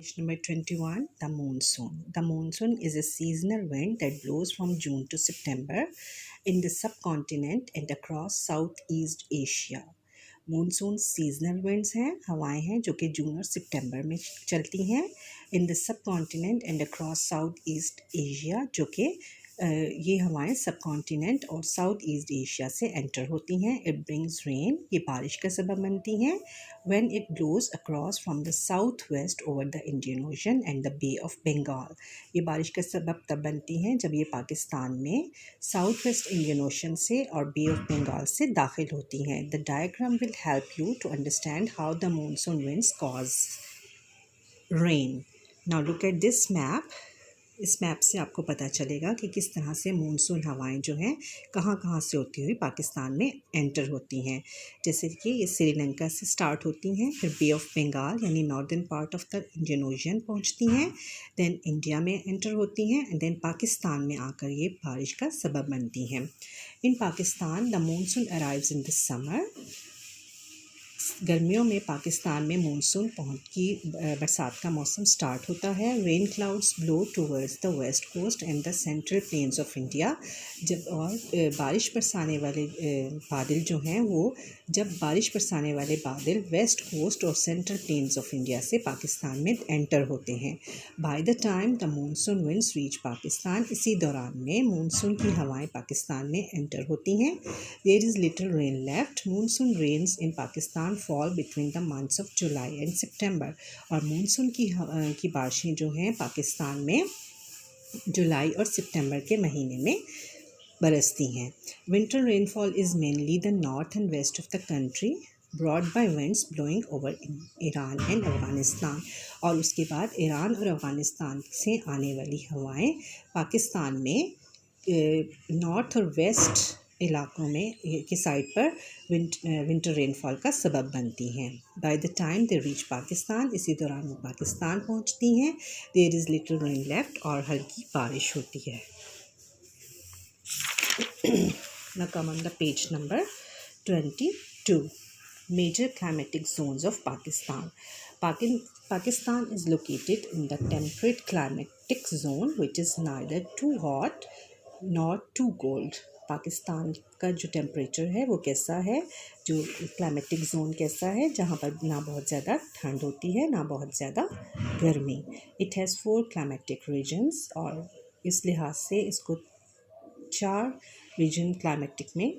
Page number 21, the monsoon. The monsoon is a seasonal wind that blows from June to September in the subcontinent and across Southeast Asia. Monsoon seasonal winds हैं, हवाएं हैं जो कि जून और सितंबर में चलती हैं in the sub continent and across south east Asia, जो कि ये हवाएं सब कॉन्टिनेंट और साउथ ईस्ट एशिया से एंटर होती हैं. इट ब्रिंग्स रेन, ये बारिश का सबब बनती हैं. When it blows across from the south west over the Indian ocean and the bay of Bengal. ये बारिश का सबब तब बनती हैं जब ये पाकिस्तान में साउथ वेस्ट इंडियन ओशन से और बे ऑफ बंगाल से दाखिल होती हैं. The diagram will help you to understand how the monsoon winds cause rain. Now look at this map. इस मैप से आपको पता चलेगा कि किस तरह से मानसून हवाएं जो हैं कहाँ कहाँ से होती हुई पाकिस्तान में एंटर होती हैं. जैसे कि ये श्रीलंका से स्टार्ट होती हैं, फिर बे ऑफ बंगाल यानी northern part of the Indian ocean पहुंचती हैं, देन इंडिया में एंटर होती हैं एंड देन पाकिस्तान में आकर ये बारिश का सबब बनती हैं. In Pakistan the monsoon arrives in the summer. गर्मियों में पाकिस्तान में मानसून बरसात का मौसम स्टार्ट होता है. Rain clouds blow towards the west coast and the central plains of India. बारिश बरसाने वाले बादल जो हैं वो बारिश बरसाने वाले बादल वेस्ट कोस्ट और सेंट्रल प्लेन्स ऑफ इंडिया से पाकिस्तान में एंटर होते हैं. By the time the monsoon winds reach Pakistan, इसी दौरान में मानसून की हवाएं पाकिस्तान में एंटर होती हैं. There is little rain left. Monsoon rains in Pakistan fall between the months of July and September. और मानसून की बारिशें जो हैं पाकिस्तान में जुलाई और सितंबर के महीने में बरसती हैं. Winter rainfall is mainly the north and west of the country brought by winds blowing over Iran and Afghanistan. और उसके बाद ईरान और अफ़गानिस्तान से आने वाली हवाएं पाकिस्तान में नॉर्थ और वेस्ट इलाकों में की साइड पर विंटर रेनफॉल का सबब बनती हैं. By the time they reach Pakistan, इसी दौरान वो पाकिस्तान पहुंचती हैं. There is little rain left, और हल्की बारिश होती है. Now come on the page number 22. Major climatic zones of Pakistan. Pakistan is located in the temperate climatic zone, which is neither too hot nor too cold. Pakistan का जो temperature है वो कैसा है, जो क्लाइमेटिक जोन कैसा है, जहाँ पर ना बहुत ज़्यादा ठंड होती है ना बहुत ज़्यादा गर्मी. इट हैज़ 4 क्लाइमेटिक रीजन्स, और इस लिहाज से इसको 4 रीजन क्लाइमेटिक में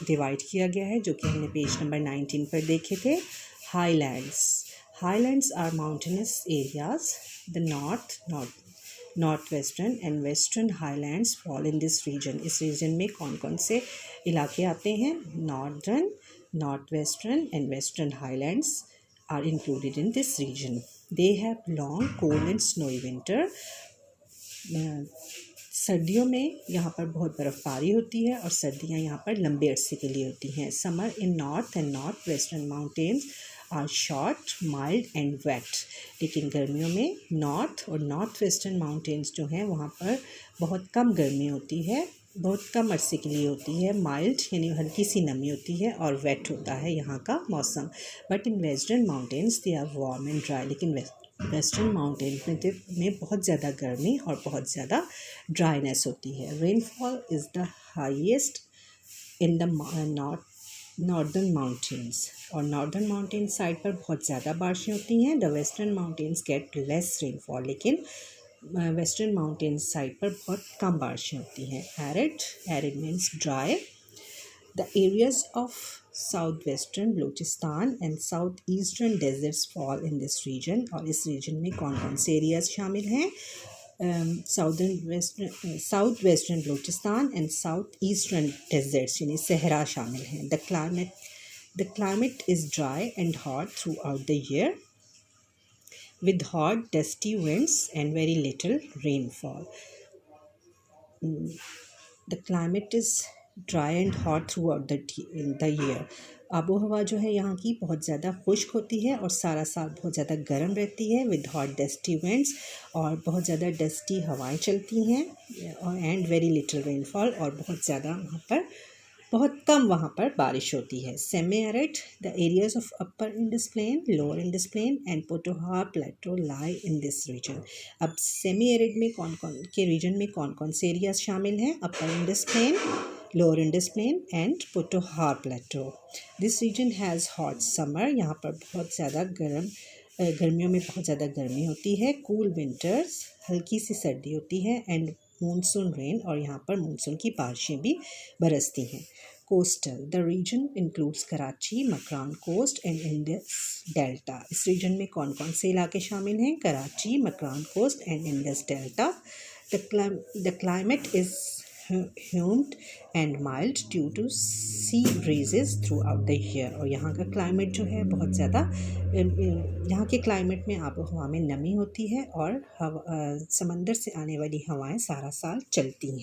डिवाइड किया गया है, जो कि हमने पेज नंबर 19 पर देखे थे. Highlands are mountainous areas. The north western and western highlands fall in this region. इस रीजन में कौन कौन से इलाके आते हैं? Northern, north western and western highlands are included in this region. They have long cold and snowy winter. सर्दियों में यहाँ पर बहुत बर्फ़बारी होती है और सर्दियाँ यहाँ पर लंबे अरसे के लिए होती हैं. Summer in north and north western mountains are short, mild and wet. लेकिन गर्मियों में नॉर्थ और नॉर्थ वेस्टर्न माउंटेन्स जो हैं वहाँ पर बहुत कम गर्मी होती है, बहुत कम अरसे के लिए होती है. माइल्ड यानी हल्की सी नमी होती है, और वेट होता है यहाँ का मौसम. But in western mountains they are warm and dry. लेकिन वेस्टर्न माउंटेन में बहुत ज़्यादा गर्मी और बहुत ज़्यादा ड्राइनेस होती है. Rainfall is the highest in the northern mountains, और नॉर्दर्न माउंटेन साइड पर बहुत ज़्यादा बारिशें होती हैं. The western mountains get less rainfall. लेकिन वेस्टर्न माउंटेन साइड पर बहुत कम बारिशें होती हैं. Arid means dry. The areas of south western Balochistan and south eastern deserts fall in this region. और इस रीजन में कौन कौन से एरियाज शामिल हैं? South western Balochistan and south eastern deserts यानी सहरा शामिल हैं. The climate is dry and hot throughout the year with hot dusty winds and very little rainfall. The climate is dry and hot throughout the year. आबो हवा जो है यहाँ की बहुत ज़्यादा खुश्क होती है और सारा साल बहुत ज़्यादा गर्म रहती है. विद हॉट डस्टी विंड्स, और बहुत ज़्यादा डस्टी हवाएं चलती हैं, और एंड वेरी लिटिल रेनफॉल, और बहुत ज़्यादा वहाँ पर बहुत कम वहाँ पर बारिश होती है। Semi arid, the areas of upper Indus plain, lower Indus plain and Potohar plateau lie in this region. अब सेमी एरिड में कौन कौन के रीजन में कौन कौन से एरियाज शामिल हैं? Upper Indus plain, lower Indus plain and Potohar plateau. This region has hot summer, यहाँ पर बहुत ज़्यादा गर्मियों में बहुत ज़्यादा गर्मी होती है। कूल विंटर्स, हल्की सी सर्दी होती है। एंड मानसून रेन, और यहाँ पर मानसून की बारिशें भी बरसती हैं। Coastal, the region includes Karachi, Makran coast and Indus delta. इस रीजन में कौन कौन से इलाके शामिल हैं? Karachi, Makran coast and Indus delta. The climate is humid and mild due to sea breezes throughout the year। और यहाँ का क्लाइमेट जो है बहुत ज़्यादा, यहाँ के क्लाइमेट में आबो हवा में नमी होती है और समंदर से आने वाली हवाएं सारा साल चलती हैं।